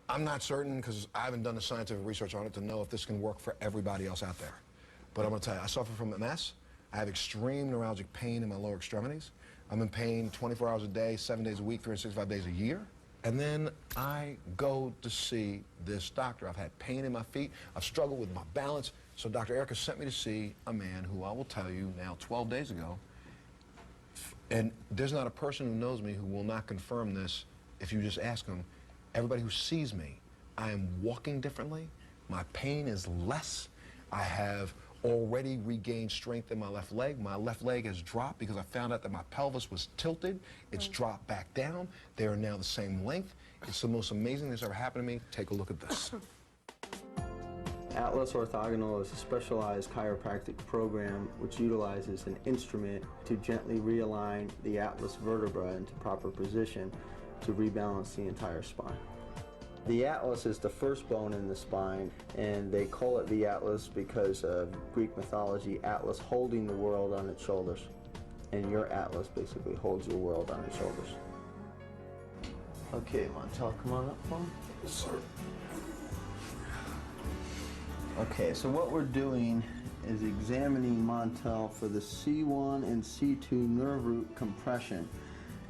I'm not certain because I haven't done the scientific research on it to know if this can work for everybody else out there. But I'm going to tell you, I suffer from MS. I have extreme neuralgic pain in my lower extremities. I'm in pain 24 hours a day, 7 days a week, 365 days a year. And then I go to see this doctor. I've had pain in my feet. I've struggled with my balance. So Dr. Erica sent me to see a man who I will tell you now 12 days ago, and there's not a person who knows me who will not confirm this if you just ask him. Everybody who sees me, I am walking differently. My pain is less. I have already regained strength in my left leg. My left leg has dropped because I found out that my pelvis was tilted. It's dropped back down. They are now the same length. It's the most amazing thing that's ever happened to me. Take a look at this. Atlas Orthogonal is a specialized chiropractic program which utilizes an instrument to gently realign the atlas vertebra into proper position to rebalance the entire spine. The atlas is the first bone in the spine, and they call it the atlas because of Greek mythology, Atlas holding the world on its shoulders. And your atlas basically holds your world on its shoulders. Okay, Montel, come on up for me. Yes, sir. Okay, so what we're doing is examining Montel for the C1 and C2 nerve root compression.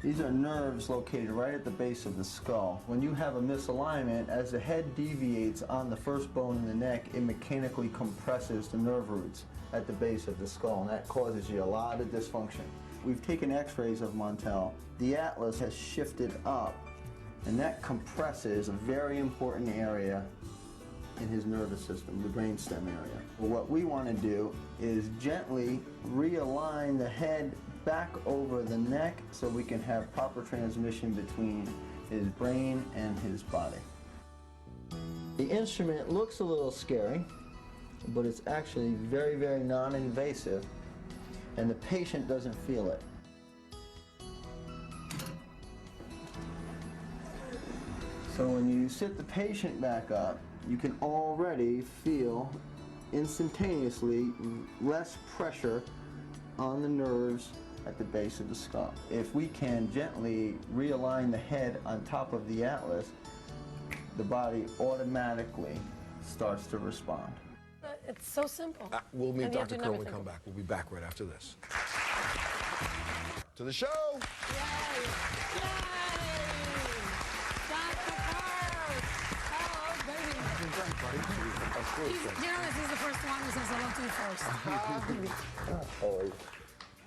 These are nerves located right at the base of the skull. When you have a misalignment, as the head deviates on the first bone in the neck, it mechanically compresses the nerve roots at the base of the skull, and that causes you a lot of dysfunction. We've taken x-rays of Montel. The atlas has shifted up, and that compresses a very important area in his nervous system, the brainstem area. What we want to do is gently realign the head back over the neck so we can have proper transmission between his brain and his body. The instrument looks a little scary, but it's actually very, very non-invasive, and the patient doesn't feel it. So when you sit the patient back up, you can already feel instantaneously less pressure on the nerves at the base of the skull. If we can gently realign the head on top of the atlas, the body automatically starts to respond. It's so simple. We'll meet Dr. Kerr when we come back. We'll be back right after this. To the show! Yay! Yay! Dr. Kerr! Hello, baby. You know, this is the first one who says hello to you first. Always.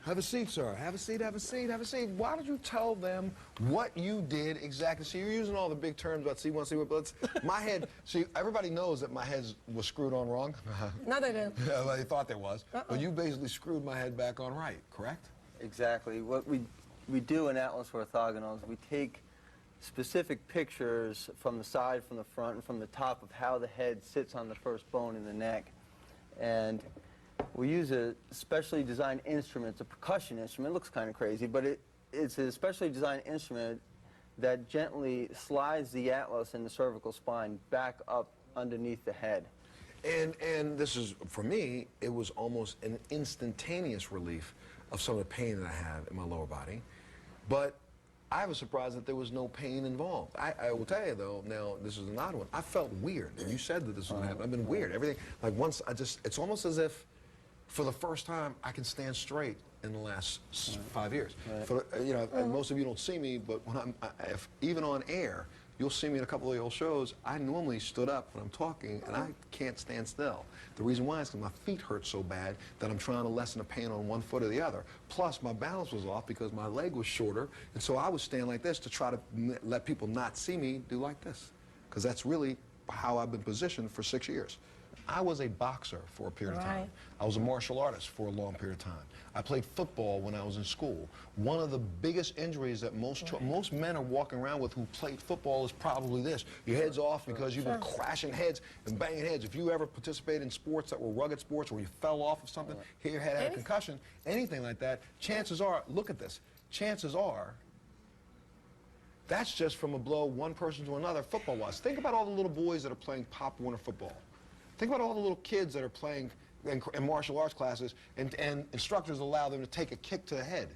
Have a seat, sir. Have a seat, have a seat, have a seat. Why don't you tell them what you did exactly? See, you're using all the big terms about C1, C1, but my head, see, everybody knows that my head was screwed on wrong. No, they do. Yeah, well, they thought there was. But you basically screwed my head back on right, correct? Exactly. What we do in Atlas Orthogonal is we take specific pictures from the side, from the front, and from the top of how the head sits on the first bone in the neck. And we use a specially designed instrument. It's a percussion instrument. It looks kind of crazy, but it's a specially designed instrument that gently slides the atlas and the cervical spine back up underneath the head. And this is, for me, it was almost an instantaneous relief of some of the pain that I have in my lower body. But I was surprised that there was no pain involved. I will tell you, though, now, this is an odd one. I felt weird. And you said that this was going to happen. I've been weird. Everything, like once it's almost as if, for the first time, I can stand straight in the last 5 years. For, you know, and most of you don't see me, but when even on air, you'll see me in a couple of the old shows. I normally stood up when I'm talking, and I can't stand still. The reason why is because my feet hurt so bad that I'm trying to lessen the pain on one foot or the other. Plus, my balance was off because my leg was shorter, and so I would stand like this to try to let people not see me do like this, because that's really how I've been positioned for 6 years. I was a boxer for a period of time. I was a martial artist for a long period of time. I played football when I was in school. One of the biggest injuries that most men are walking around with who played football is probably this. Your head's off because you've been crashing heads and banging heads. If you ever participated in sports that were rugged sports where you fell off of something, hit your head, had a concussion, anything like that, chances are, look at this, chances are, that's just from a blow one person to another football-wise. Think about all the little boys that are playing Pop Warner football. Think about all the little kids that are playing in martial arts classes and instructors allow them to take a kick to the head.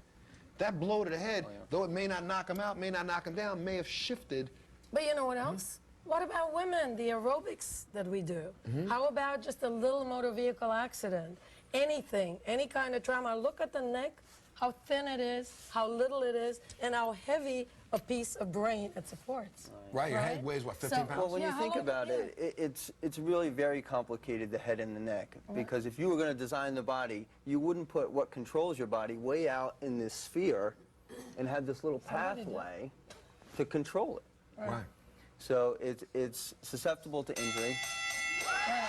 That blow to the head, though it may not knock them out, may not knock them down, may have shifted. But you know what else? What about women, the aerobics that we do? Mm-hmm. How about just a little motor vehicle accident? Anything, any kind of trauma. Look at the neck, how thin it is, how little it is, and how heavy a piece of brain it supports. Right, your head Right? weighs, what, 15 So- pounds? Well, when Yeah, you how think old- about yeah. it's really very complicated, the head and the neck. Because if you were going to design the body, you wouldn't put what controls your body way out in this sphere and have this little Somebody did. pathway to control it. Right. So it's susceptible to injury. Right.